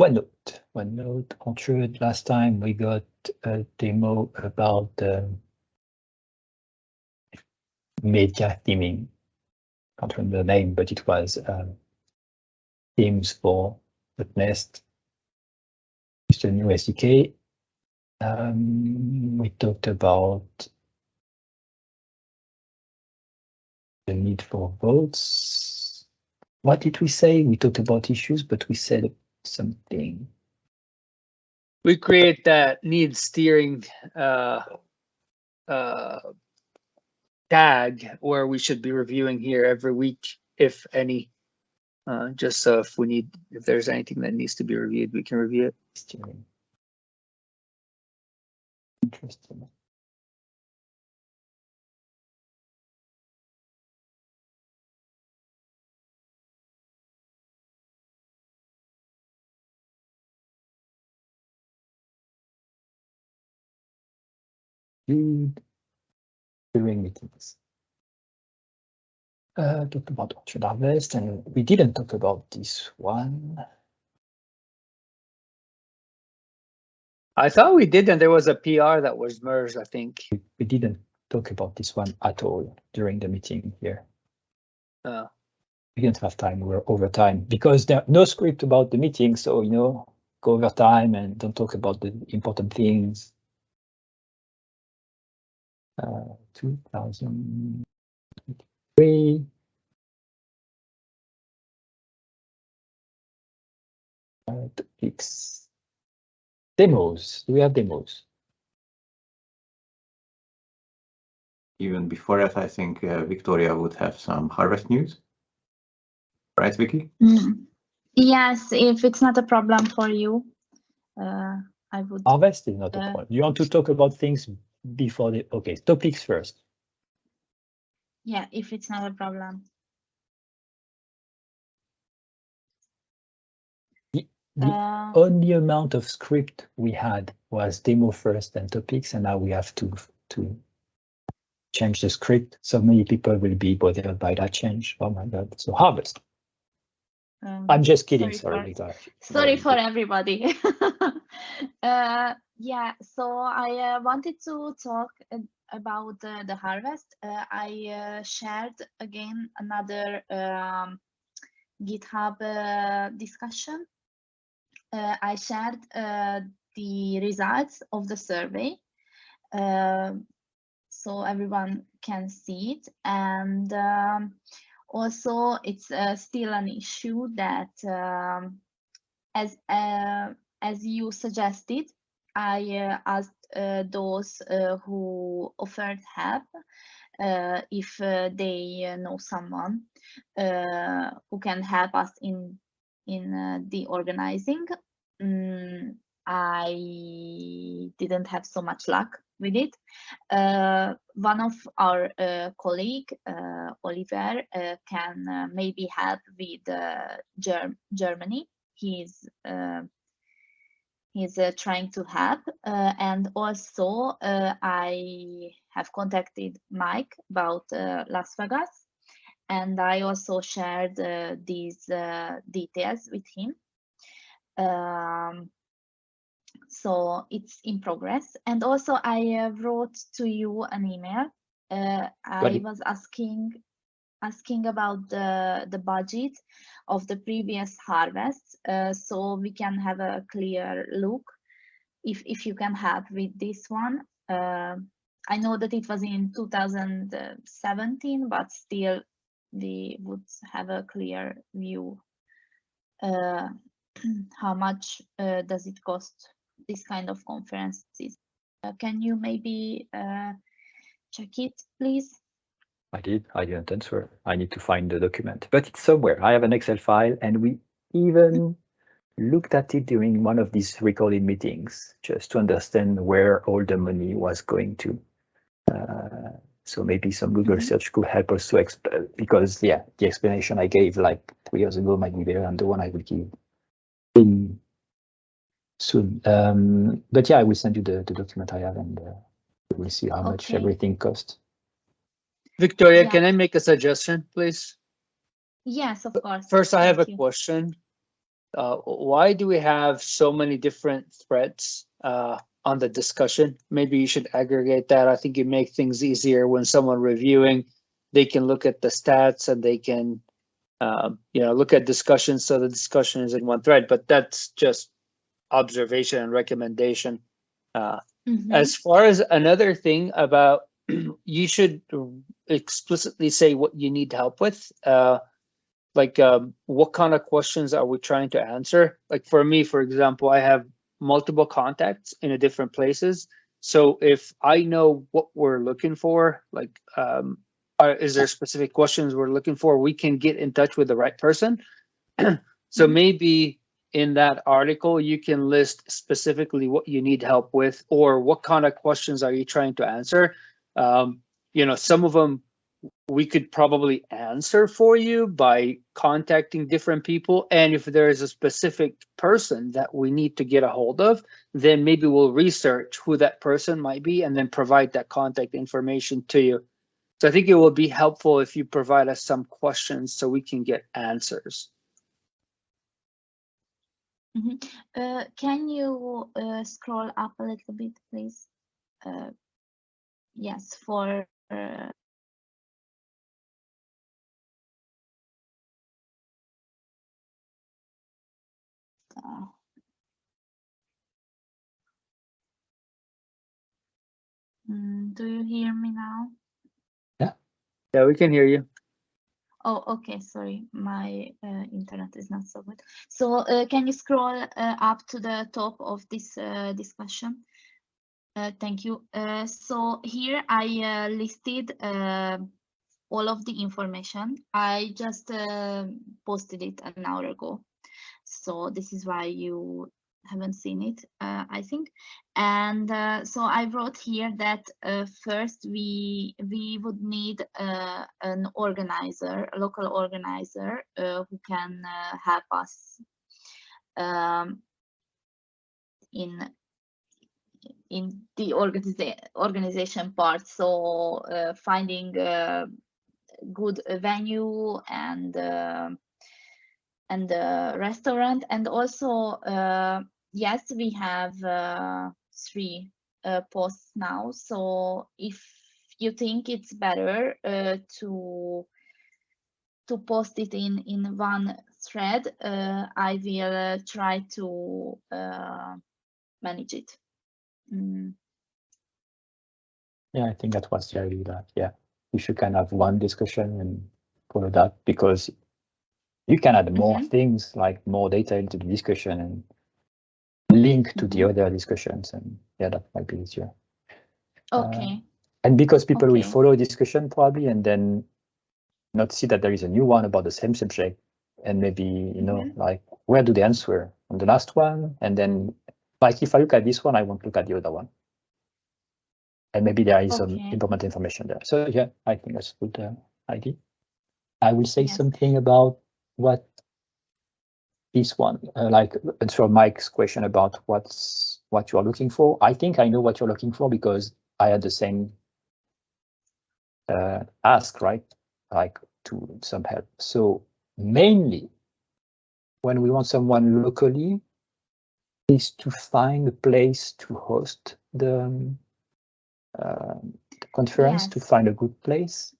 OneNote. Ensured last time we got a demo about media theming. Can't remember the name, but it was themes for the Nest. It's a new SDK. We talked about the need for votes. What did we say? We talked about issues, but we said something. We create that need steering tag where we should be reviewing here every week, if any. Just so if there's anything that needs to be reviewed, we can review it. Steering. Interesting. During meetings. Talked about Orchard Harvest, and we didn't talk about this one. I thought we did, and there was a PR that was merged, I think. We didn't talk about this one at all during the meeting here. We didn't have time, we were over time, because there's no script about the meeting, so, you know, go over time and don't talk about the important things. 2003. Topics. Demos. Do we have demos? Even before that, I think Victoria would have some harvest news. Right, Vicky? Yes, if it's not a problem for you, I would. Harvest is not a problem. You want to talk about things before the, okay, topics first. Yeah, if it's not a problem. The only amount of script we had was demo first and topics, and now we have to change the script. So many people will be bothered by that change. Oh my God! So harvest. I'm just kidding. Sorry for everybody. Yeah. So I wanted to talk about the harvest. I shared again another GitHub discussion. I shared the results of the survey, so everyone can see it. And also, it's still an issue that, as you suggested, I asked those who offered help if they know someone who can help us in the organizing. I didn't have so much luck with it. One of our colleague, Oliver, can maybe help with Germany. He's trying to help, and also I have contacted Mike about Las Vegas, and I also shared these details with him. So it's in progress. And also I wrote to you an email. I was asking about the budget of the previous harvests, so we can have a clear look if you can help with this one. I know that it was in 2017, but still we would have a clear view. How much does it cost, this kind of conferences? Can you maybe check it, please? I didn't answer. I need to find the document, but it's somewhere. I have an Excel file, and we even looked at it during one of these recorded meetings, just to understand where all the money was going to. So maybe some Google search could help us to explain, because yeah, the explanation I gave like 3 years ago might be better than the one I will give soon. But yeah, I will send you the document I have, and we'll see how much everything costs. Victoria, yeah. Can I make a suggestion, please? Yes, of course. First, I have a question. why do we have so many different threads on the discussion? Maybe you should aggregate that. I think you make things easier when someone reviewing, they can look at the stats and they can look at discussions, so the discussion is in one thread, but that's just observation and recommendation. As far as another thing about, you should explicitly say what you need help with. What kind of questions are we trying to answer? Like for me, for example, I have multiple contacts in different places. So if I know what we're looking for, like, is there specific questions we're looking for, we can get in touch with the right person. So maybe in that article, you can list specifically what you need help with, or what kind of questions are you trying to answer. Some of them we could probably answer for you by contacting different people. And if there is a specific person that we need to get a hold of, then maybe we'll research who that person might be and then provide that contact information to you. So I think it will be helpful if you provide us some questions so we can get answers. Can you scroll up a little bit, please? Yes, for do you hear me now? Yeah, we can hear you. Oh, okay, sorry, my internet is not so good. So can you scroll up to the top of this discussion? Thank you. So here I listed all of the information. I just posted it an hour ago. So this is why you haven't seen it, I think. And so I wrote here that first we would need an organizer, a local organizer who can help us in the organization part. So finding a good venue and restaurant, and also yes, we have 3 posts now. So if you think it's better to post it in one thread, I will try to manage it. Yeah, I think that was the idea. That we should kind of have one discussion and follow that, because you can add more things, like more data into the discussion and link to the other discussions, and that might be easier. Okay. And because people will follow a discussion probably and then not see that there is a new one about the same subject, and maybe like, where do they answer on the last one? And then, like, if I look at this one, I won't look at the other one, and maybe there is some important information there. So yeah, I think that's a good idea. I will say something about what this one, like answer Mike's question about what you are looking for. I think I know what you're looking for because I had the same ask, right? Like to some help. So mainly when we want someone locally is to find a place to host the conference, to find a good place,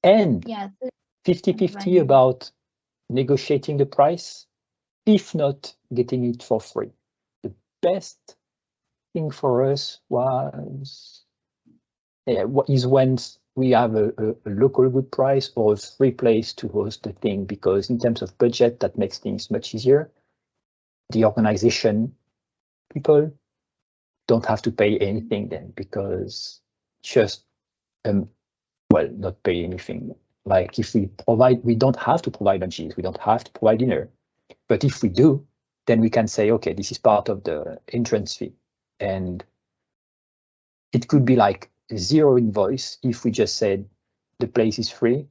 and 50-50 about negotiating the price, if not getting it for free. The best thing for us is when we have a local good price or a free place to host the thing, because in terms of budget, that makes things much easier. The organization people don't have to pay anything then, because just not pay anything. Like if we provide, we don't have to provide lunches, we don't have to provide dinner. But if we do, then we can say, okay, this is part of the entrance fee. And it could be like 0 invoice if we just said the place is free,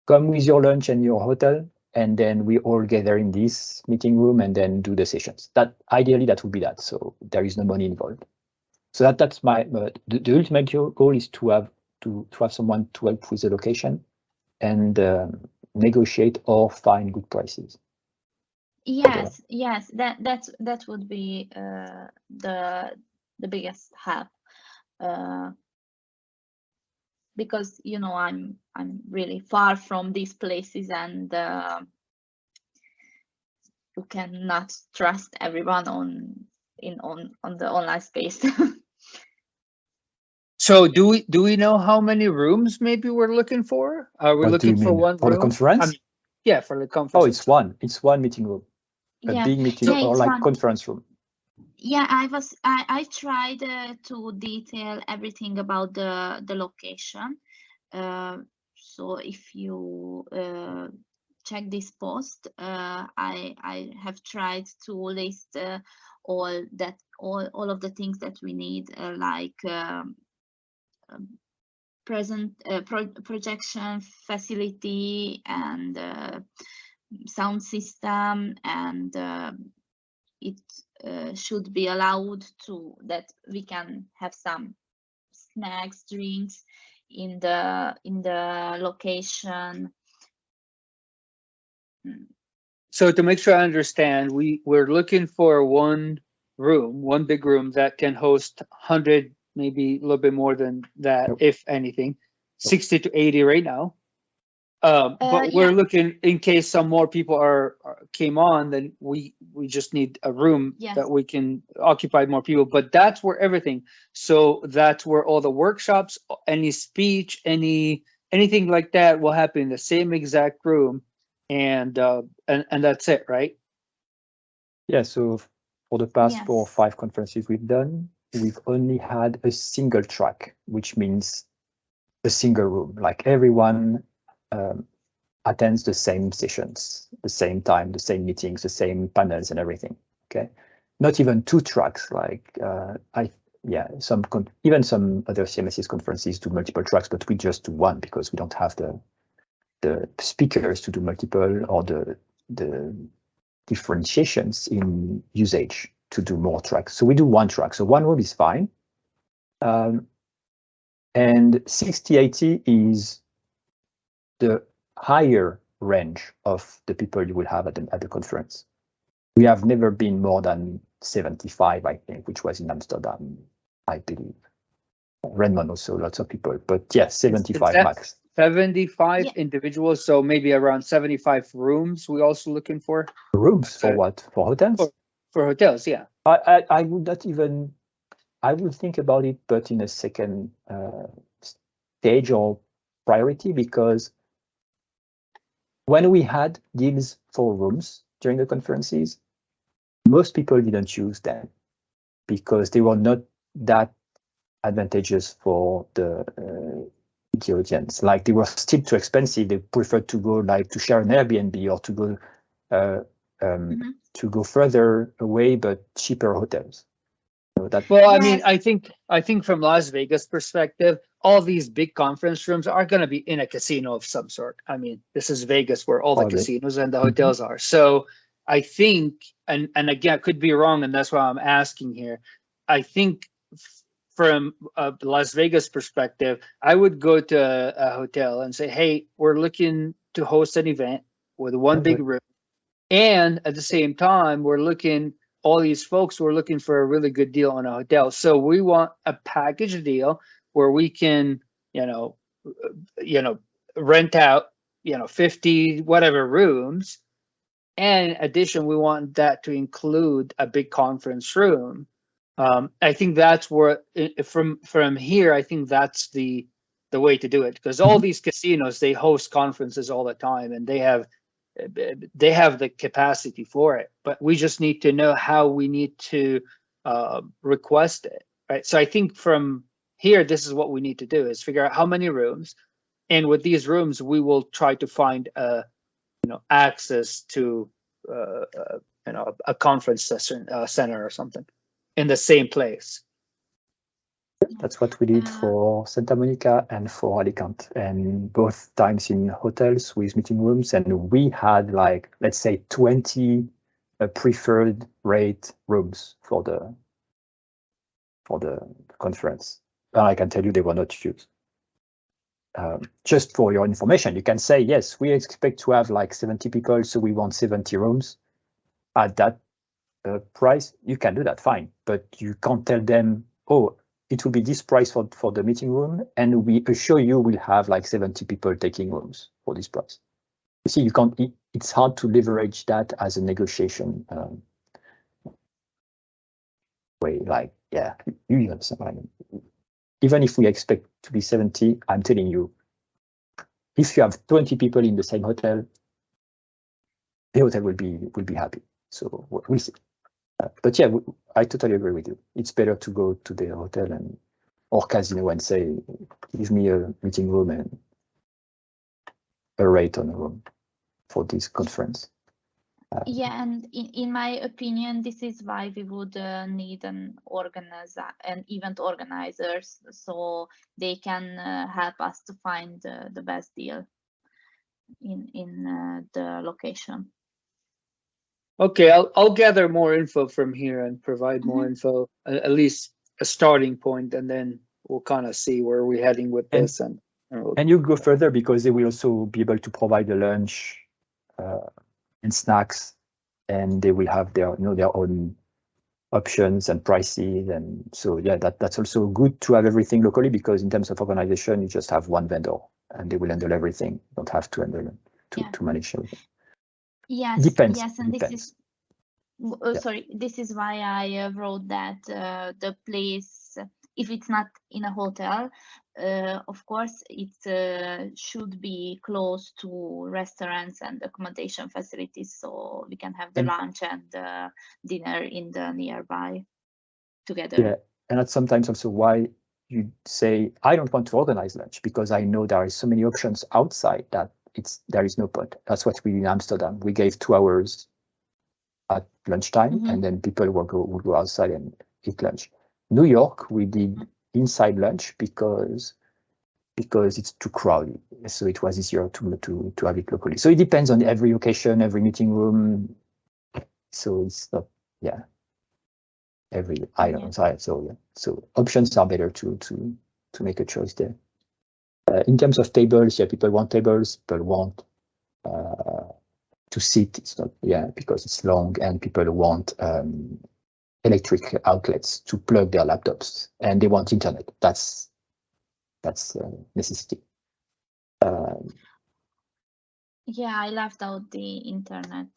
come with your lunch and your hotel, and then we all gather in this meeting room and then do the sessions. That ideally that would be that. So there is no money involved. So that's my the ultimate goal is to have someone to help with the location and negotiate or find good prices. Yes, yes, that would be the biggest help, because I'm really far from these places, and you cannot trust everyone on the online space. So do we know how many rooms maybe we're looking for? Are we What do you looking for mean? one For the room? conference? Yeah, for the conference. Oh, it's one. It's one meeting room. A Yeah, big meeting yeah, or it's like one. conference room. Yeah, I tried to detail everything about the location. So if you check this post, I have tried to list all of the things that we need, like projection facility and sound system, and it should be allowed to that we can have some snacks, drinks in the location. So to make sure I understand, we're looking for one big room that can host 100, maybe a little bit more than that, Nope. if anything, 60 to 80 right now. But we're Yeah. looking in case some more people came on, then we just need a room Yes. that we can occupy more people. But that's where everything. So that's where all the workshops, any speech, anything like that will happen in the same exact room, and that's it, right? Yeah, so for the past Yes. 4 or 5 conferences we've done, we've only had a single track, which means a single room. Like everyone attends the same sessions, the same time, the same meetings, the same panels and everything. Okay, not even 2 tracks. Like even some other CMS's conferences do multiple tracks, but we just do one because we don't have the speakers to do multiple, or the differentiations in usage to do more tracks. So we do 1 track. So 1 room is fine. And 60-80 is the higher range of the people you will have at the conference. We have never been more than 75, I think, which was in Amsterdam, I believe. Redmond also, lots of people, but yes, 75 max. 75 Yeah. individuals, so maybe around 75 rooms. We also looking for Rooms for what? For hotels? For hotels, yeah. I would not even. I will think about it, but in a second stage or priority, because when we had deals for rooms during the conferences, most people didn't use them because they were not that advantageous for the audience. Like they were still too expensive. They preferred to go to share an Airbnb or to go further away but cheaper hotels. Well, I mean, I think from Las Vegas perspective, all these big conference rooms are going to be in a casino of some sort. I mean, this is Vegas where all the casinos and the hotels are. So I think, and again, I could be wrong, and that's why I'm asking here. I think from a Las Vegas perspective, I would go to a hotel and say, hey, we're looking to host an event with 1 big room. And at the same time, all these folks were looking for a really good deal on a hotel. So we want a package deal where we can, rent out, 50 whatever rooms. And in addition, we want that to include a big conference room. I think that's where from here, I think that's the way to do it, because all these casinos, they host conferences all the time, and they have the capacity for it, but we just need to know how we need to request it, right? So I think from here, this is what we need to do, is figure out how many rooms, and with these rooms, we will try to find access to a conference center or something in the same place. That's what we did for Santa Monica and for Alicante, and both times in hotels with meeting rooms. And we had let's say 20 preferred rate rooms for the conference. And I can tell you they were not used. Just for your information, you can say, yes, we expect to have 70 people, so we want 70 rooms. at that price, you can do that, fine. But you can't tell them, oh, it will be this price for the meeting room, and we assure you we'll have like 70 people taking rooms for this price. You see, you can't. It's hard to leverage that as a negotiation way. Like, yeah, you understand what I mean. Even if we expect to be 70, I'm telling you, if you have 20 people in the same hotel, the hotel will be happy. So we'll see. But yeah, I totally agree with you. It's better to go to the hotel or casino and say, give me a meeting room and a rate on a room for this conference. Yeah, and in my opinion, this is why we would need an event organizers, so they can help us to find the best deal in the location. Okay, I'll gather more info from here and provide more info, at least a starting point, and then we'll kind of see where we're heading with this. And you go further because they will also be able to provide a lunch and snacks, and they will have their their own options and prices. And so yeah, that's also good to have everything locally, because in terms of organization, you just have one vendor and they will handle everything. You don't have to handle to manage everything. Yes, Depends. yes, and Depends. Sorry, this is why I wrote that the place, if it's not in a hotel, of course, it should be close to restaurants and accommodation facilities, so we can have the lunch and dinner in the nearby together. Yeah, and that's sometimes also why you say, I don't want to organize lunch, because I know there are so many options outside that there is no point. That's what we did in Amsterdam. We gave 2 hours at lunchtime, and then people would go outside and eat lunch. New York, we did inside lunch because it's too crowded. So it was easier to have it locally. So it depends on every location, every meeting room. So it's not, yeah, every item. So options are better to make a choice there. In terms of tables, yeah, people want tables, people want to sit. It's not, yeah, because it's long, and people want electric outlets to plug their laptops, and they want internet. That's necessity. Yeah, I left out the internet,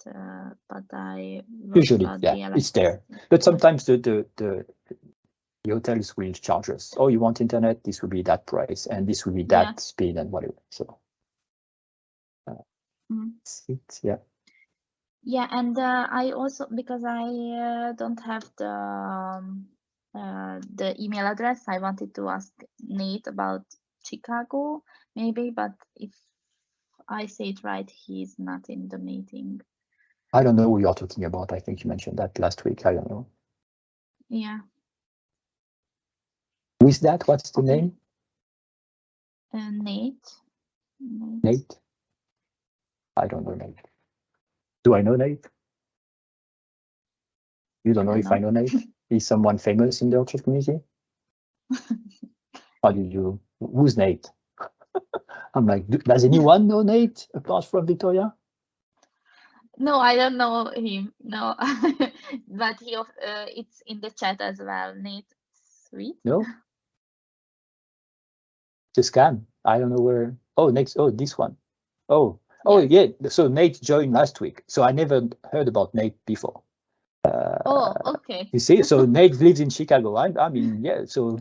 but I usually, yeah, it's there. But sometimes the hotels will charge us. Oh, you want internet? This will be that price, and this will be that speed and whatever. So yeah. Yeah, and I also, because I don't have the email address, I wanted to ask Nate about Chicago, maybe, but if I say it right, he's not in the meeting. I don't know who you're talking about. I think you mentioned that last week. I don't know. Yeah. Who is that? What's the name? Nate. Nate? I don't know Nate. Do I know Nate? You don't know if I know Nate? Is someone famous in the Orchard community? How did you? Who's Nate? I'm like, does anyone know Nate apart from Victoria? No, I don't know him. No, but it's in the chat as well. Nate Sweet. No. Just scan. I don't know where. Oh, next. Oh, this one. Oh, yeah. So Nate joined last week. So I never heard about Nate before. Okay. You see, so Nate lives in Chicago. I mean, yeah. So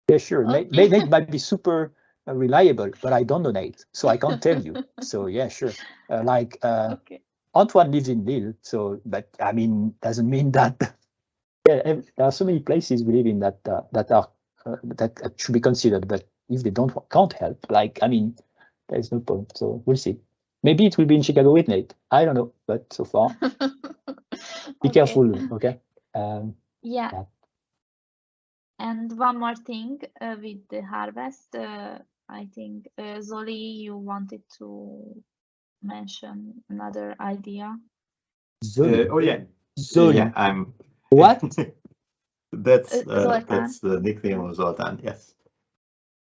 yeah, sure. Okay. Nate might be super reliable, but I don't know Nate, so I can't tell you. So yeah, sure. Okay. Antoine lives in Lille, so but I mean, doesn't mean that. Yeah, there are so many places we live in that that should be considered, but if they can't help, like, I mean, there's no point. So we'll see. Maybe it will be in Chicago with Nate. I don't know, but so far, be careful. Okay. Yeah. And one more thing with the harvest, I think Zoli, you wanted to mention another idea. Zoli. Oh yeah. Zoli. Yeah, I'm. What? That's the nickname of Zoltan. Yes.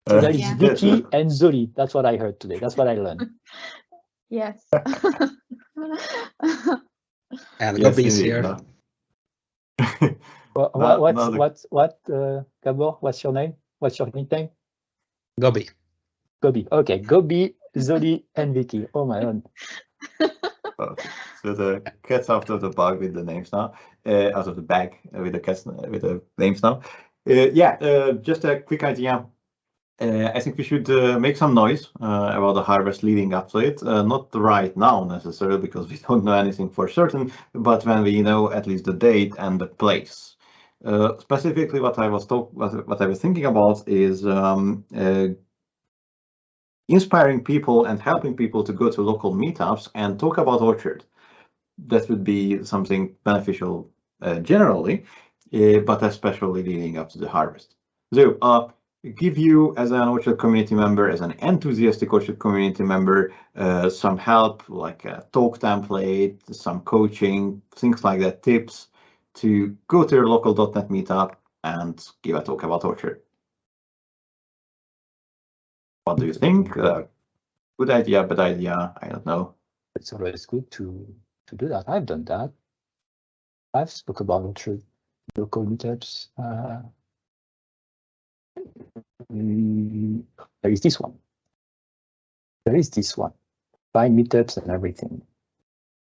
So there is Vicky and Zoli. That's what I heard today. That's what I learned. Yes. And Yes, Gobi is indeed, here. no. Gabor, what's your name? What's your nickname? Gobi. Gobi. Okay, Gobi, Zoli, and Vicky. Oh my god. Okay, so the cat's out of the bag with the names now, out of the bag with the cats with the names now. Just a quick idea. I think we should make some noise about the harvest leading up to it. Not right now necessarily because we don't know anything for certain, but when we know at least the date and the place. Specifically, what I was thinking about is inspiring people and helping people to go to local meetups and talk about Orchard. That would be something beneficial generally, but especially leading up to the harvest. So give you as an Orchard community member, as an enthusiastic Orchard community member, some help like a talk template, some coaching, things like that, tips to go to your local .NET meetup and give a talk about Orchard. What do you think? Good idea, bad idea? I don't know. It's always good to do that. I've done that. I've spoke about Orchard local meetups. There is this one. Find meetups and everything.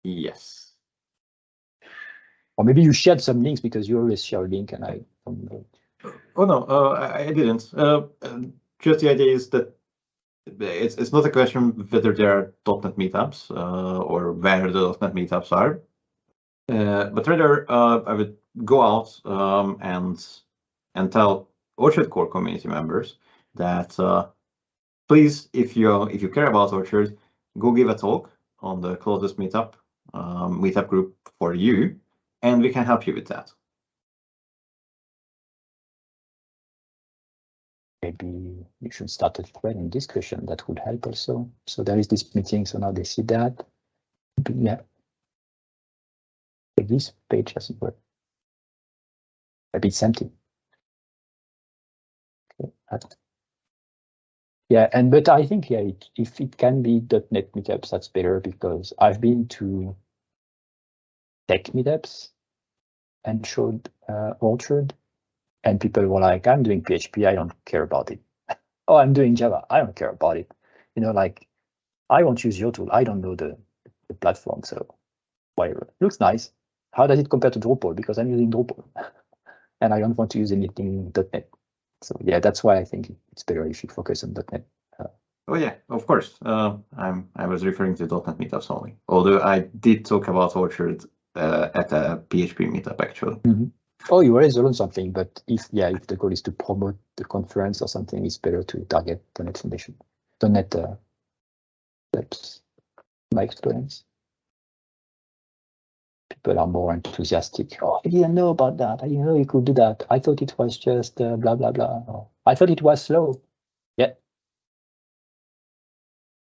Yes. Or maybe you shared some links because you always share a link and I don't know. Oh no, I didn't. Just the idea is that it's not a question whether there are .NET meetups or where the .NET meetups are, but rather I would go out and tell Orchard core community members that please, if you care about Orchard, go give a talk on the closest meetup group for you, and we can help you with that. Maybe you should start a thread in discussion. That would help also. So there is this meeting, so now they see that. Yeah. This page doesn't work. Maybe it's empty. Okay. Yeah, but I think if it can be .NET meetups, that's better because I've been to tech meetups and showed Orchard, and people were like, "I'm doing PHP, I don't care about it." Oh, I'm doing Java, I don't care about it. You know, like I won't use your tool. I don't know the platform, so whatever. Looks nice. How does it compare to Drupal? Because I'm using Drupal, and I don't want to use anything .NET. So yeah, that's why I think it's better if you focus on .NET. Oh yeah, of course. I was referring to .NET meetups only. Although I did talk about Orchard at a PHP meetup actually. Mm-hmm. Oh, you always learn something, but if the goal is to promote the conference or something, it's better to target the .NET Foundation. .NET that's my experience. People are more enthusiastic. Oh, I didn't know about that. I didn't know you could do that. I thought it was just blah, blah, blah. Oh, I thought it was slow. Yeah.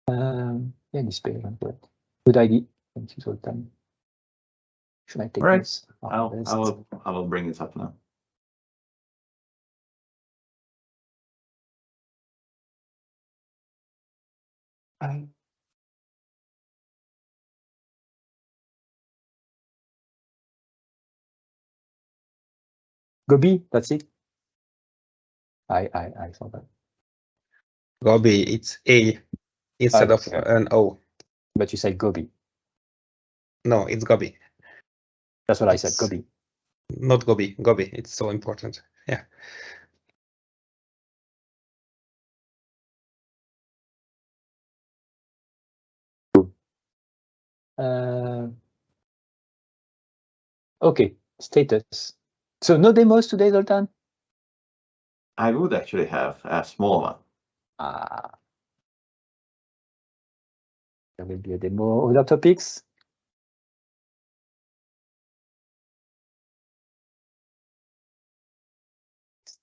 Yeah, display event work. Good idea. Thank you, Zoltan. Should I take All right. this? I will bring this up now. Gobi, that's it. I saw that. Gobi, it's A instead of an O. But you say Gobi. No, it's Gobi. That's what I said, Gobi. Not Gobi, Gobi. It's so important. Yeah. Okay, status. So no demos today, Zoltan? I would actually have a small one. There will be a demo. Other topics?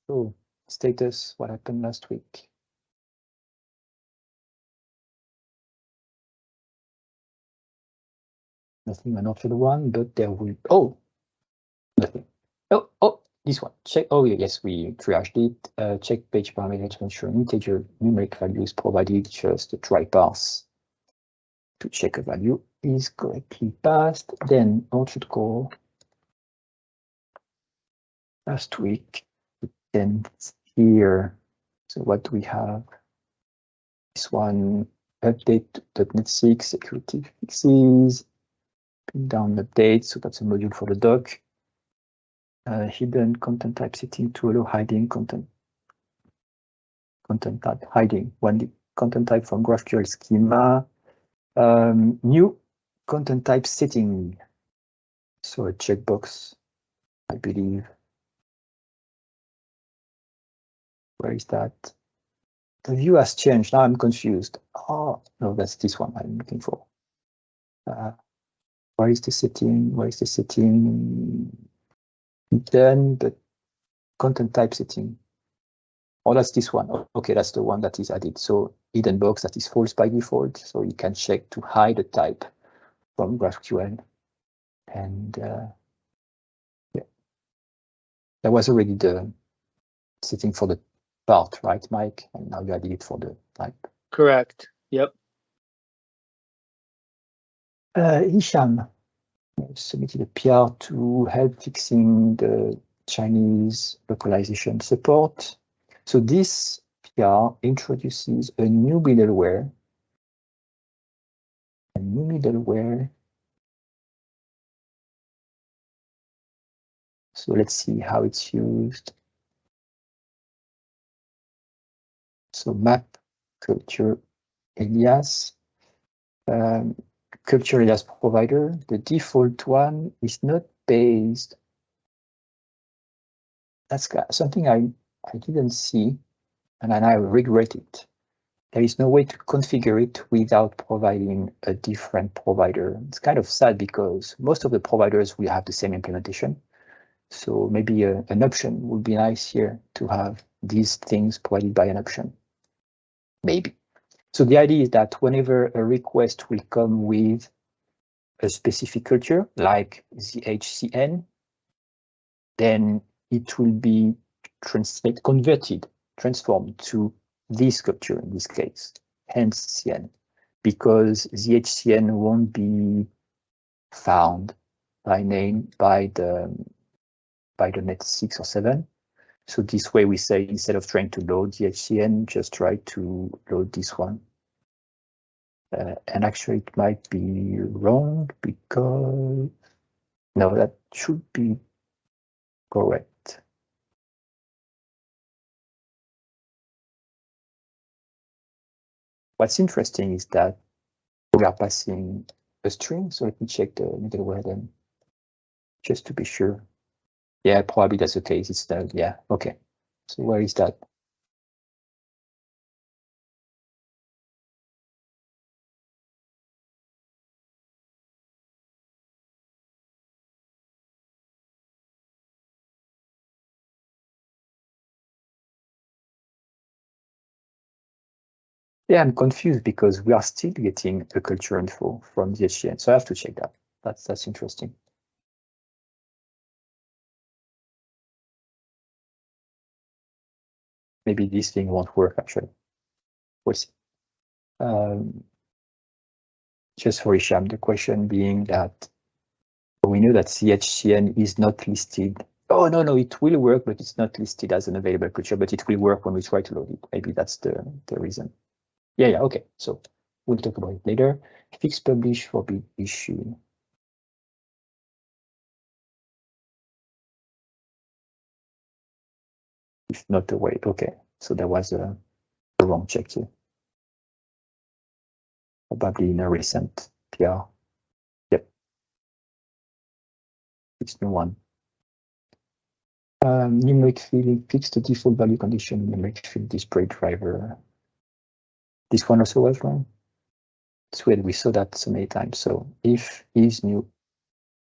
So status, what happened last week? Nothing on Orchard one, but there will, nothing. Oh, this one. Check. Oh, yes, we triaged it. Check page parameters to ensure integer numeric values provided, just a try parse. to check a value is correctly passed. Then I should call last week, then here. So what do we have? This one, update.NET 6 security fixes, pin down update. So that's a module for the doc. Hidden content type setting to allow hiding content type hiding one content type from GraphQL Schema. New content type setting. So a checkbox, I believe. Where is that? The view has changed. Now I'm confused. Oh, no, that's this one I'm looking for. Where is the setting? Where is the setting? Then the content type setting. Oh, that's this one. Oh, okay, that's the one that is added. So hidden box that is false by default. So you can check to hide a type from GraphQL. And yeah, that was already the setting for the part, right, Mike? And now you added it for the type. Correct. Yep. Hisham submitted a PR to help fixing the Chinese localization support. So this PR introduces a new middleware. So let's see how it's used. So map culture Alias. Culture Alias provider. The default one is not based. That's something I didn't see, and I regret it. There is no way to configure it without providing a different provider. It's kind of sad because most of the providers will have the same implementation. So maybe an option would be nice here to have these things provided by an option. Maybe. So the idea is that whenever a request will come with a specific culture, like ZHCN, then it will be transformed to this culture in this case, hence CN, because ZHCN won't be found by name by the net 6 or 7. So this way we say, instead of trying to load ZHCN, just try to load this one. And actually it might be wrong because, no, that should be correct. What's interesting is that we are passing a string, so let me check the middleware then, just to be sure. Yeah, probably that's the case. It's that, yeah, okay. So where is that? Yeah, I'm confused because we are still getting a culture info from the HCN, so I have to check that. That's interesting. Maybe this thing won't work actually. We'll see. Just for Hisham, the question being that we know that CHCN is not listed. Oh, no, it will work, but it's not listed as an available culture, but it will work when we try to load it. Maybe that's the reason. Yeah, okay. So we'll talk about it later. Fix publish for big issue. If not await, okay. So there was a wrong check here. Probably in a recent PR. Yep. It's new one. NumericField fix the default value condition NumericFieldDisplayDriver. This one also was wrong. It's weird, we saw that so many times. So if is new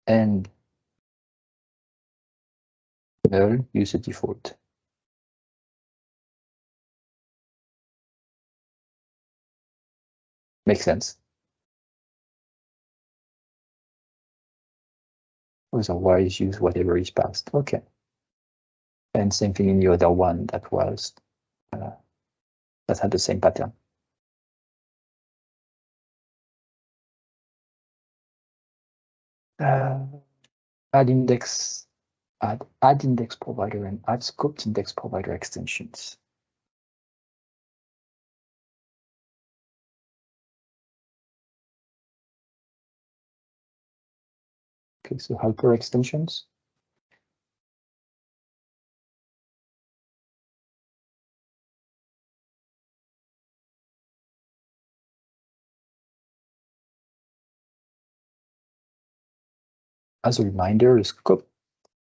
and null, use the default. Makes sense. Otherwise, use whatever is passed. Okay. And same thing in the other one that was that had the same pattern. AddIndexProvider and AddScopedIndexProvider extensions. Okay, so helper extensions. As a reminder, a scope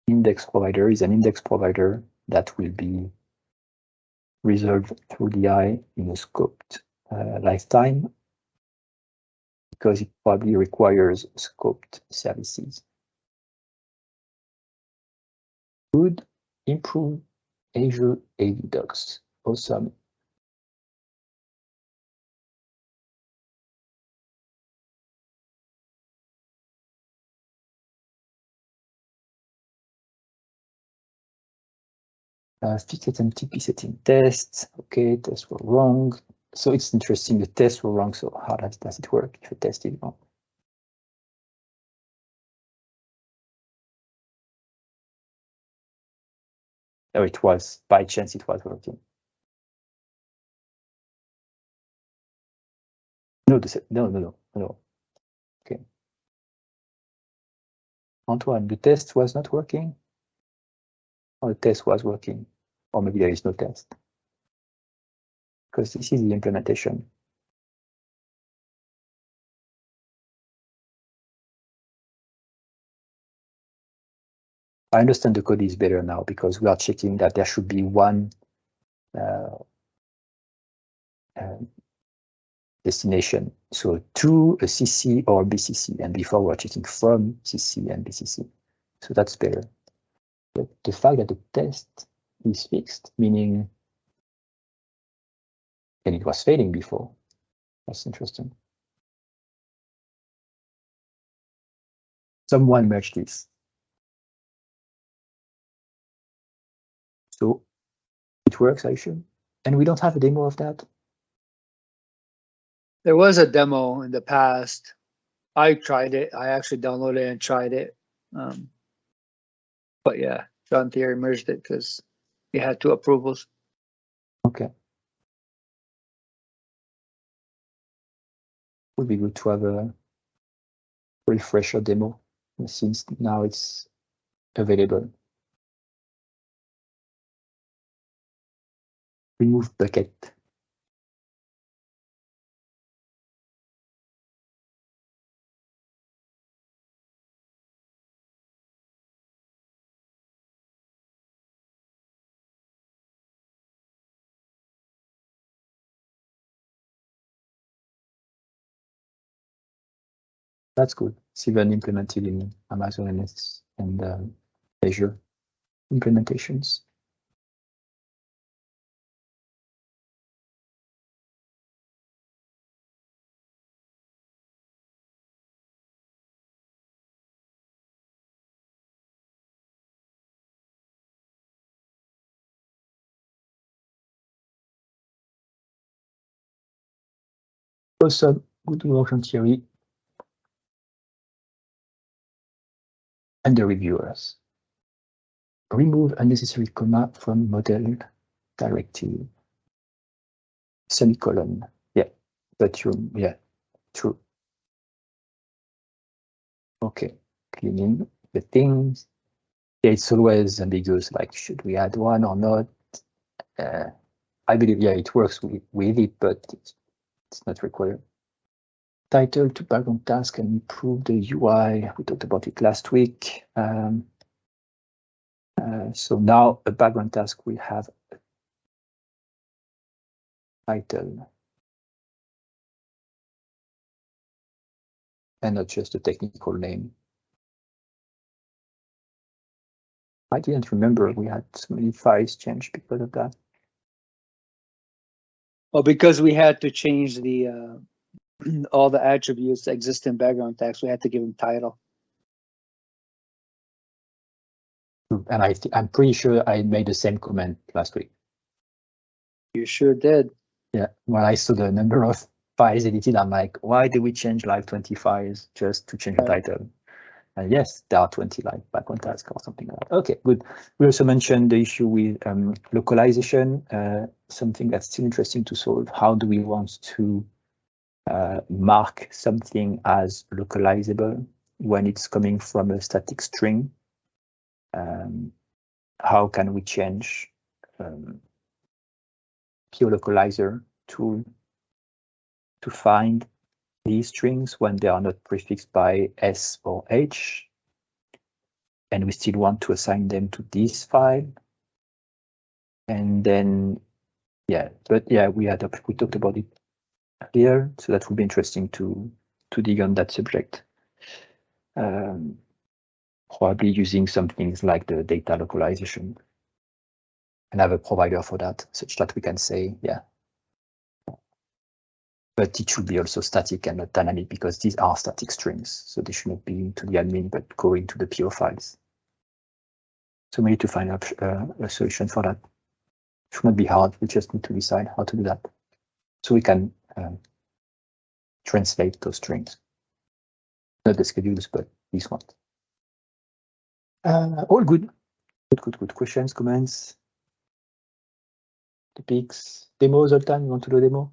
index provider is an index provider that will be resolved through the eye in a scoped lifetime, because it probably requires scoped services. Good, improve Azure AD docs. Awesome. Fixed Smtp setting tests. Okay, tests were wrong. So it's interesting, the tests were wrong. So how does it work if a test is wrong? Oh, it was, by chance it was working. No, no. Okay. Antoine, the test was not working? Or the test was working? Or maybe there is no test? Because this is the implementation. I understand the code is better now because we are checking that there should be one destination. So to a CC or BCC, and before we're checking from CC and BCC. So that's better. But the fact that the test is fixed, meaning, and it was failing before, that's interesting. Someone merged this. So it works, I assume. And we don't have a demo of that. There was a demo in the past. I tried it. I actually downloaded it and tried it. But yeah, John Thierry merged it because he had 2 approvals. Okay. Would be good to have a refresher demo since now it's available. Remove bucket. That's good. It's even implemented in Amazon and Azure implementations. Awesome. Good work on Thierry and the reviewers. Remove unnecessary comma from model directive. Semicolon. Yeah, but yeah, true. Okay, cleaning the things. Yeah, it's always ambiguous, like should we add one or not? I believe, yeah, it works with it, but it's not required. Title to background task and improve the UI. We talked about it last week. So now a background task will have a title and not just a technical name. I didn't remember we had so many files changed because of that. Well, because we had to change the all the attributes that exist in background tags, we had to give them title. And I'm pretty sure I made the same comment last week. You sure did. Yeah, when I saw the number of files edited, I'm like, why did we change like 20 files just to change the title? Yes, there are 20 like background tasks or something like that. Okay, good. We also mentioned the issue with localization, something that's still interesting to solve. How do we want to mark something as localizable when it's coming from a static string? How can we change pure localizer tool to find these strings when they are not prefixed by S or H, and we still want to assign them to this file? And then, yeah, but yeah, we talked about it here, so that would be interesting to dig on that subject. Probably using some things like the data localization and have a provider for that, such that we can say, yeah. But it should be also static and not dynamic, because these are static strings, so they should not be into the admin, but go into the PO files. So we need to find a solution for that. It should not be hard. We just need to decide how to do that, so we can translate those strings. Not the schedules, but these ones. All good. Good questions, comments, topics, demos. Zoltan, you want to do a demo?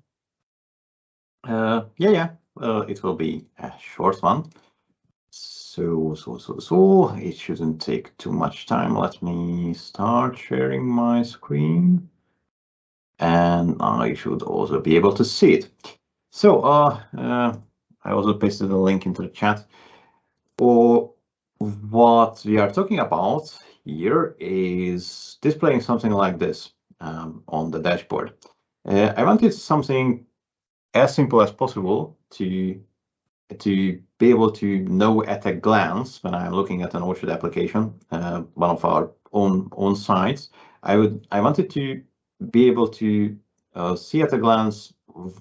Yeah. It will be a short one. So it shouldn't take too much time. Let me start sharing my screen, and I should also be able to see it. So I also pasted a link into the chat. Or what we are talking about here is displaying something like this on the dashboard. I wanted something as simple as possible to be able to know at a glance when I'm looking at an Orchard application, one of our own sites. I wanted to be able to see at a glance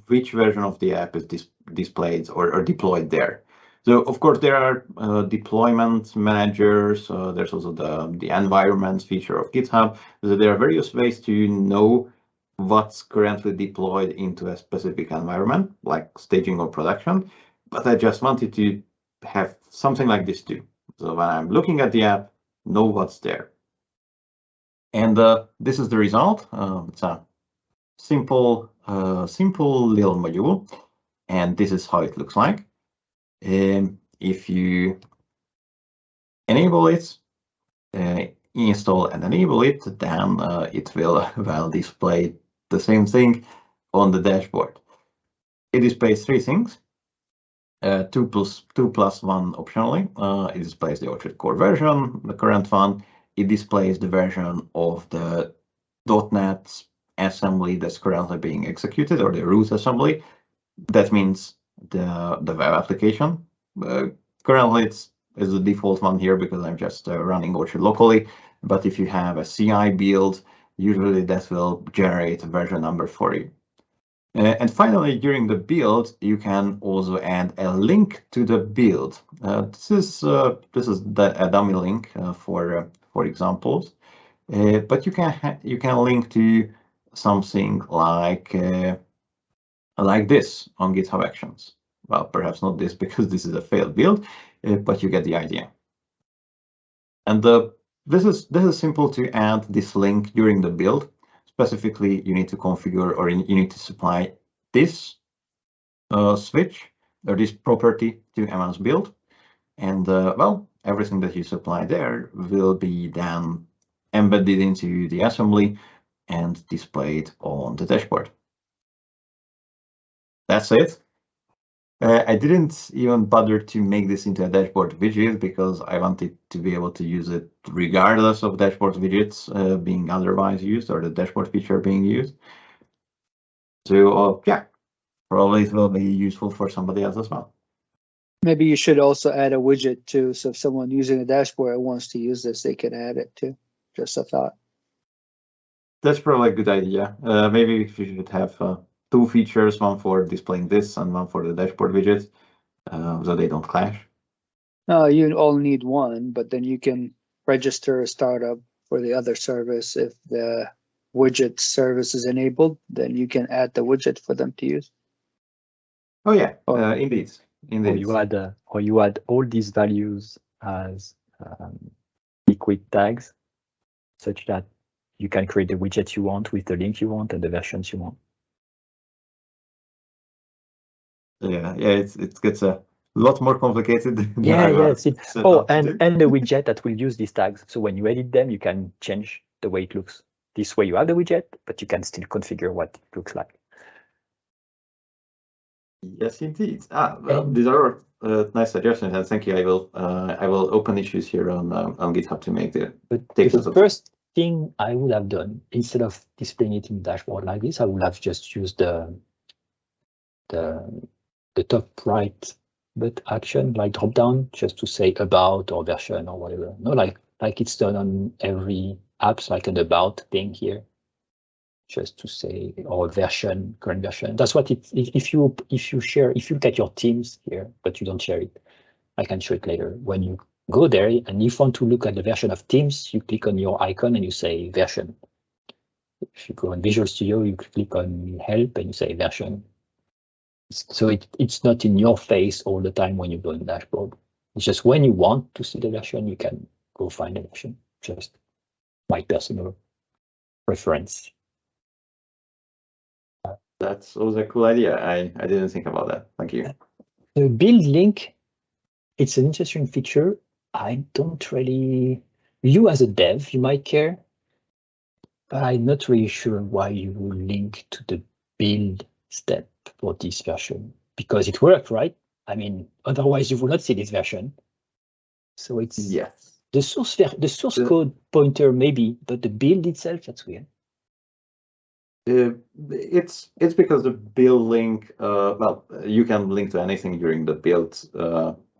which version of the app is displayed or deployed there. So of course there are deployment managers. There's also the environment feature of GitHub. So there are various ways to know what's currently deployed into a specific environment, like staging or production. But I just wanted to have something like this too. So when I'm looking at the app, know what's there. And this is the result. It's a simple little module, and this is how it looks like. If you enable it, install and enable it, then it will display the same thing on the dashboard. It displays three things. 2 plus 1 optionally. It displays the Orchard core version, the current one. It displays the version of the .NET assembly that's currently being executed, or the root assembly. That means the web application. Currently, it's the default one here because I'm just running Orchard locally. But if you have a CI build, usually that will generate a version number for you. And finally, during the build, you can also add a link to the build. This is a dummy link for examples, but you can link to something like this on GitHub Actions. Well, perhaps not this because this is a failed build, but you get the idea. And this is simple to add this link during the build. Specifically, you need to configure, or you need to supply this switch or this property to Evan's build, and well, everything that you supply there will be then embedded into the assembly and displayed on the dashboard. That's it. I didn't even bother to make this into a dashboard widget because I wanted to be able to use it regardless of dashboard widgets being otherwise used or the dashboard feature being used. So yeah, probably it will be useful for somebody else as well. Maybe you should also add a widget too. So if someone using a dashboard wants to use this, they can add it too. Just a thought. That's probably a good idea. Maybe if you should have two features, one for displaying this and one for the dashboard widget, so they don't clash. No, you all need one, but then you can register a startup for the other service. If the widget service is enabled, then you can add the widget for them to use. Oh yeah, indeed. Or you add all these values as liquid tags, such that you can create the widget you want with the link you want and the versions you want. Yeah, it gets a lot more complicated. Than Yes. Oh, and the widget that will use these tags. So when you edit them, you can change the way it looks. This way you have the widget, but you can still configure what it looks like. Yes, indeed. These are nice suggestions, and thank you. I will open issues here on GitHub to make the. But the first thing I would have done, instead of displaying it in the dashboard like this, I would have just used the top right but action, like drop down, just to say about or version or whatever. No, like it's done on every apps, like an about thing here, just to say or version, current version. That's what it. If you look at your teams here, but you don't share it, I can show it later. When you go there and you want to look at the version of Teams, you click on your icon and you say version. If you go on Visual Studio, you click on help and you say version. So it's not in your face all the time when you go in the dashboard. It's just when you want to see the version, you can go find the version. Just my personal preference. That's always a cool idea. I didn't think about that. Thank you. The build link, it's an interesting feature. I don't really, you as a dev, you might care, but I'm not really sure why you will link to the build step for this version, because it worked, right? I mean, otherwise you will not see this version. So it's the source code pointer maybe, but the build itself, that's weird. It's because the build link. Well, you can link to anything during the build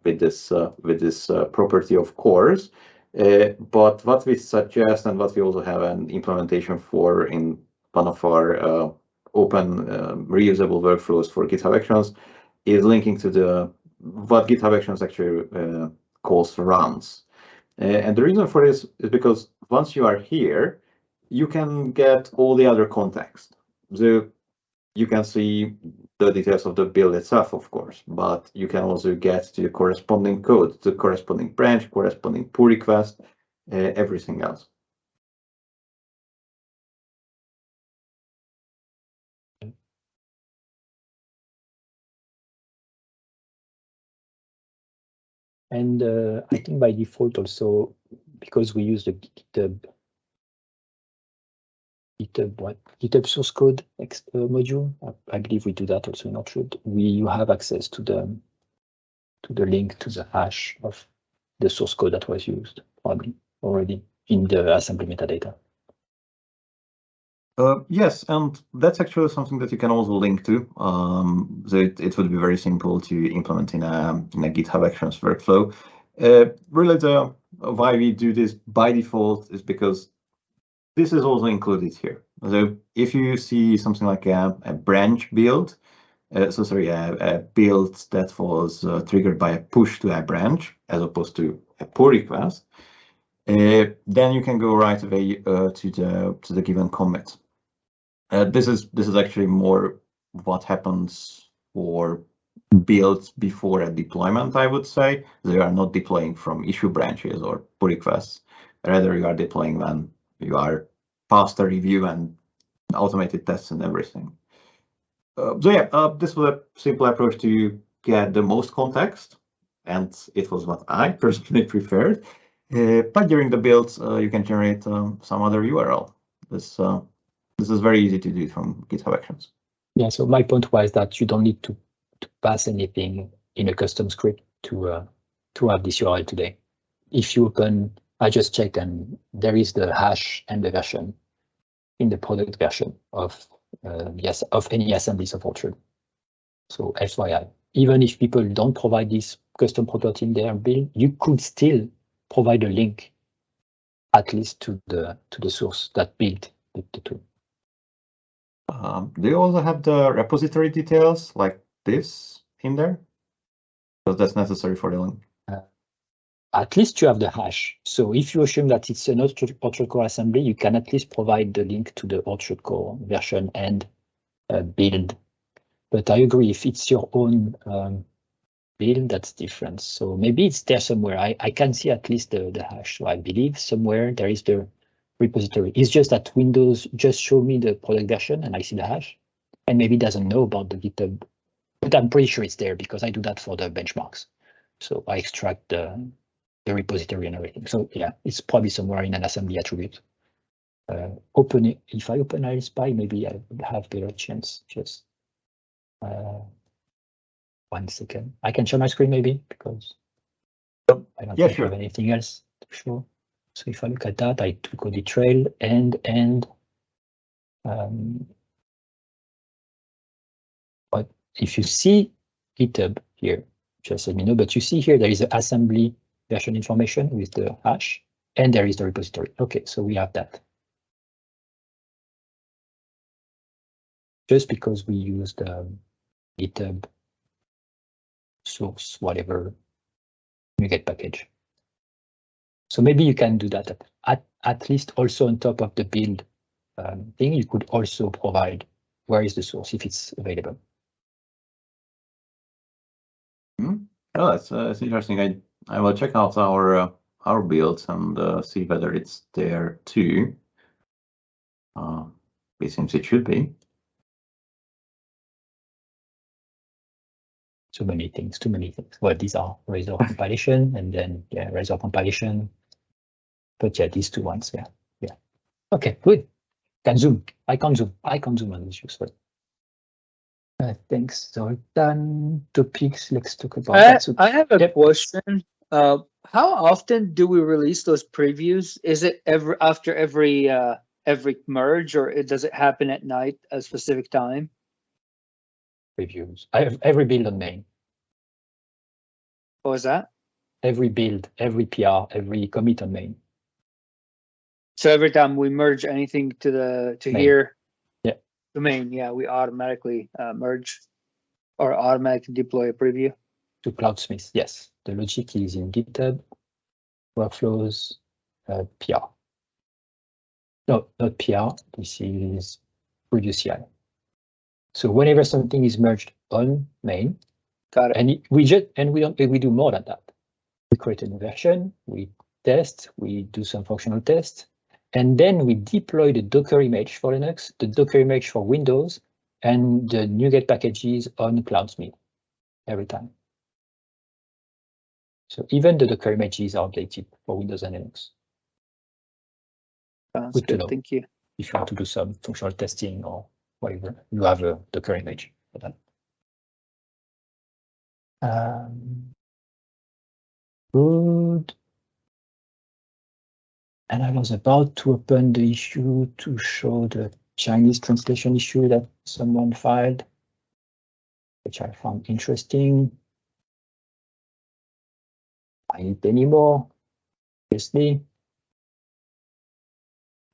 with this property, of course. But what we suggest and what we also have an implementation for in one of our open reusable workflows for GitHub Actions is linking to what GitHub Actions actually calls runs. And the reason for this is because once you are here, you can get all the other context. So you can see the details of the build itself, of course, but you can also get to the corresponding code, the corresponding branch, corresponding pull request, everything else. And I think by default also, because we use the GitHub source code module, I believe we do that also in Orchard. You have access to the link to the hash of the source code that was used probably already in the assembly metadata. Yes, and that's actually something that you can also link to. So it would be very simple to implement in a GitHub Actions workflow. Really, why we do this by default is because this is also included here. So if you see something like a branch build, a build that was triggered by a push to a branch as opposed to a pull request, then you can go right away to the given commit. This is actually more what happens for builds before a deployment, I would say. They are not deploying from issue branches or pull requests. Rather, you are deploying when you are past a review and automated tests and everything. This was a simple approach to get the most context, and it was what I personally preferred. But during the builds, you can generate some other URL. This is very easy to do from GitHub Actions. Yeah, so my point was that you don't need to pass anything in a custom script to have this URL today. If you open, I just checked and there is the hash and the version in the product version of any assemblies of Orchard. So FYI, even if people don't provide this custom property in their build, you could still provide a link at least to the source that built the tool. Do you also have the repository details like this in there? Because that's necessary for the link. At least you have the hash. So if you assume that it's an Orchard core assembly, you can at least provide the link to the Orchard core version and build. But I agree, if it's your own build that's different. So maybe it's there somewhere. I can see at least the hash. So I believe somewhere there is the repository. It's just that Windows just show me the product version and I see the hash, and maybe doesn't know about the GitHub. But I'm pretty sure it's there because I do that for the benchmarks. So I extract the repository and everything. So yeah, it's probably somewhere in an assembly attribute. Open it. If I open AddIndexProvider, maybe I would have better chance. Just 1 second. I can share my screen maybe because I don't think I have anything else to show. So if I look at that, I took the trail and but if you see GitHub here, just let me know. But you see here there is an assembly version information with the hash, and there is the repository. Okay, so we have that. Just because we used GitHub source, whatever NuGet package. So maybe you can do that at least also on top of the build thing. You could also provide where is the source if it's available. Oh, that's interesting. I will check out our builds and see whether it's there too. It seems it should be. Too many things. Well, these are Razor compilation and then yeah, Razor compilation. But yeah, these two ones, yeah. Okay, good. Can zoom. I can zoom on this useful. Thanks, Zoltan. Topics, let's talk about that. I have a question. How often do we release those previews? Is it after every merge, or does it happen at night at a specific time? Previews. I have every build on main. What was that? Every build, every PR, every commit on main. So every time we merge anything to main. here, yeah, the main, yeah, we automatically merge or automatically deploy a preview to Cloudsmith. Yes, the logic is in GitHub, workflows, PR. No, not PR. This is preview CI. So whenever something is merged on main, got it. And we do more than that. We create a new version, we test, we do some functional tests, and then we deploy the Docker image for Linux, the Docker image for Windows, and the NuGet packages on Cloudsmith every time. So even the Docker images are updated for Windows and Linux. Sounds good. Thank you. If you want to do some functional testing or whatever, you have a Docker image for that. Good. And I was about to open the issue to show the Chinese translation issue that someone filed, which I found interesting. I need any more, obviously.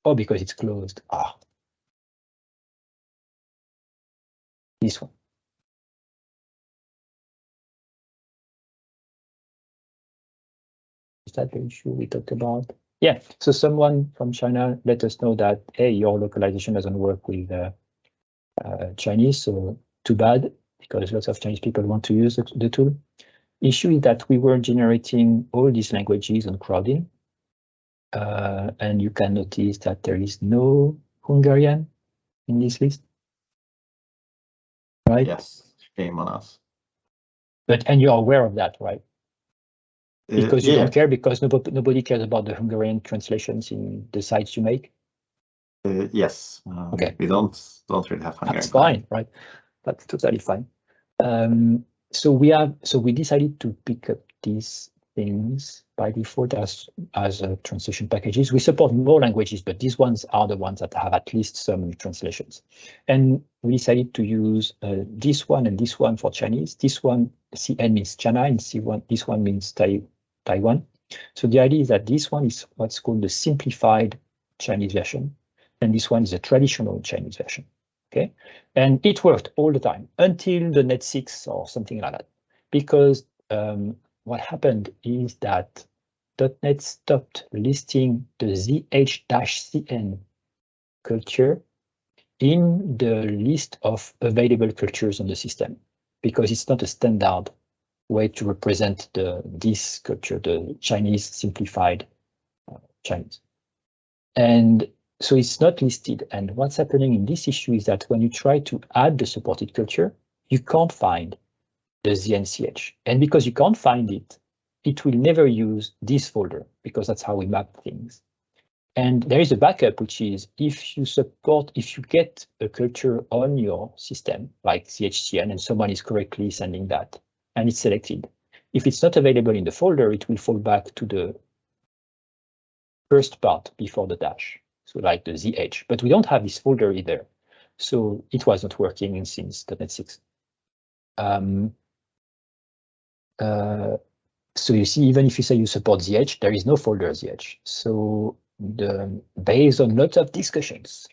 Oh, because it's closed. Ah. This one. Is that the issue we talked about? Yeah, so someone from China let us know that, hey, your localization doesn't work with Chinese, so too bad, because lots of Chinese people want to use the tool. Issue is that we were generating all these languages on crowding, and you can notice that there is no Hungarian in this list, right? Yes, shame on us. And you're aware of that, right? Because you yeah. don't care, because nobody cares about the Hungarian translations in the sites you make. Yes. Okay. We don't really have Hungarian. That's fine, right? That's totally fine. So we decided to pick up these things by default as translation packages. We support more languages, but these ones are the ones that have at least some translations. And we decided to use this one and this one for Chinese. This one, CN means China, and this one means Taiwan. So the idea is that this one is what's called the simplified Chinese version, and this one is a traditional Chinese version. Okay, and it worked all the time until the Net 6 or something like that, because what happened is that .NET stopped listing the ZH-CN culture in the list of available cultures on the system, because it's not a standard way to represent this culture, the Chinese simplified Chinese. And so it's not listed. And what's happening in this issue is that when you try to add the supported culture, you can't find the ZNCH. And because you can't find it, it will never use this folder, because that's how we map things. And there is a backup, which is if you get a culture on your system, like CHCN, and someone is correctly sending that, and it's selected, if it's not available in the folder, it will fall back to the first part before the dash, so like the ZH. But we don't have this folder either, so it was not working since .NET 6. So you see, even if you say you support ZH, there is no folder ZH. So based on lots of discussions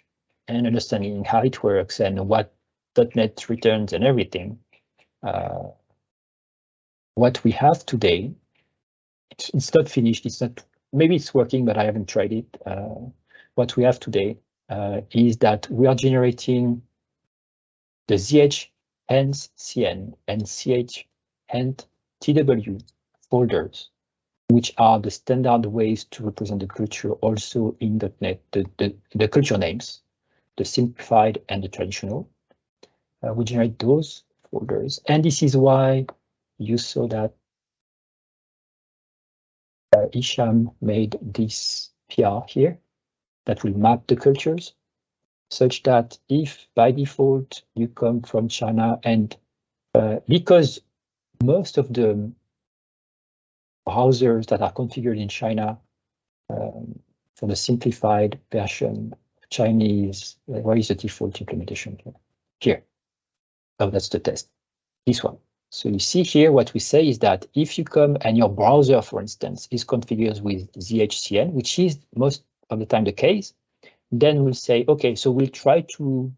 and understanding how it works and what .NET returns and everything, what we have today, it's not finished. It's not. Maybe it's working, but I haven't tried it. What we have today is that we are generating the ZH hence CN and CH and TW folders, which are the standard ways to represent the culture also in .NET, the culture names, the simplified and the traditional. We generate those folders. And this is why you saw that Isham made this PR here that will map the cultures, such that if by default you come from China, and because most of the browsers that are configured in China for the simplified version of Chinese, where is the default implementation here? Here. Oh, that's the test. This one. So you see here, what we say is that if you come and your browser, for instance, is configured with ZHCN, which is most of the time the case, then we'll say, okay, so we'll try to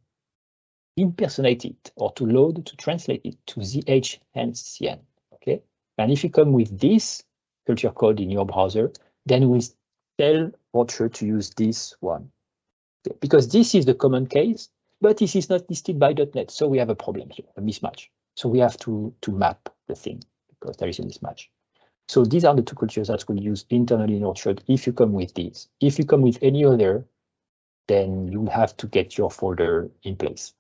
impersonate it or to load, to translate it to ZH hence CN. Okay. And if you come with this culture code in your browser, then we'll tell Archer to use this one. Okay. Because this is the common case, but this is not listed by .NET. So we have a problem here, a mismatch. So we have to map the thing because there is a mismatch. So these are the two cultures that we'll use internally in Orchard if you come with these. If you come with any other, then you have to get your folder in place.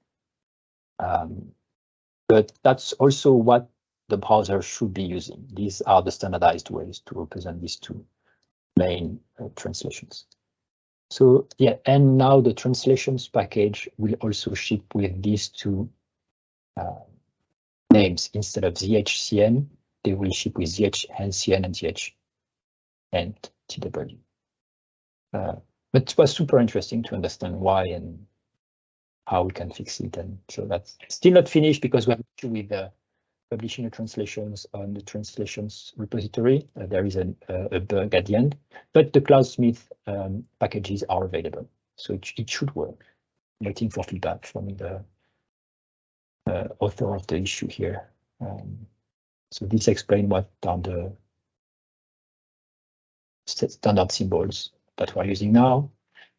But that's also what the browser should be using. These are the standardized ways to represent these two main translations. So yeah, and now the translations package will also ship with these two names. Instead of ZHCN, they will ship with ZH and CN and ZH and TW. But it was super interesting to understand why and how we can fix it. And so that's still not finished because we have to with publishing the translations on the translations repository. There is a bug at the end, but the Cloudsmith packages are available. So it should work. I'm waiting for feedback from the author of the issue here. So this explains what are the standard symbols that we're using now.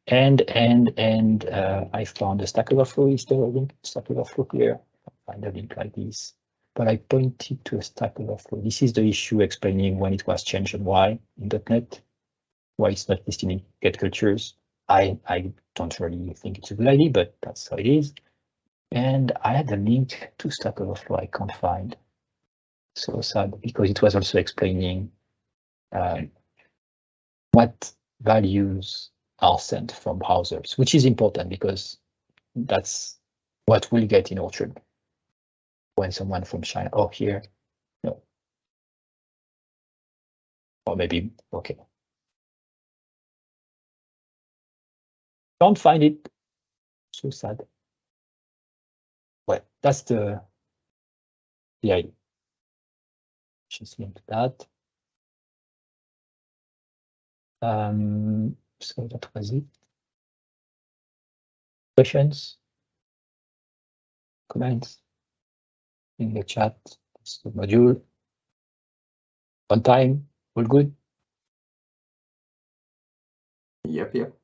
And I found a Stack Overflow. Is there a link to Stack Overflow here? I'll find a link like this. But I pointed to a Stack Overflow. This is the issue explaining when it was changed and why in .NET, why it's not listed in get cultures. I don't really think it's a good idea, but that's how it is. And I had a link to Stack Overflow I can't find. So sad, because it was also explaining what values are sent from browsers, which is important because that's what we'll get in Orchard when someone from China, oh, here, no. Or maybe, okay. Can't find it, so sad. Well, that's the idea. Just link that. So that was it. Questions? Comments? In the chat, it's the module. On time, all good? Yep.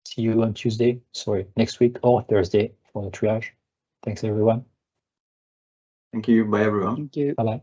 See you on Tuesday, sorry, next week or Thursday for the triage. Thanks, everyone. Thank you. Bye, everyone. Thank you. Bye-bye.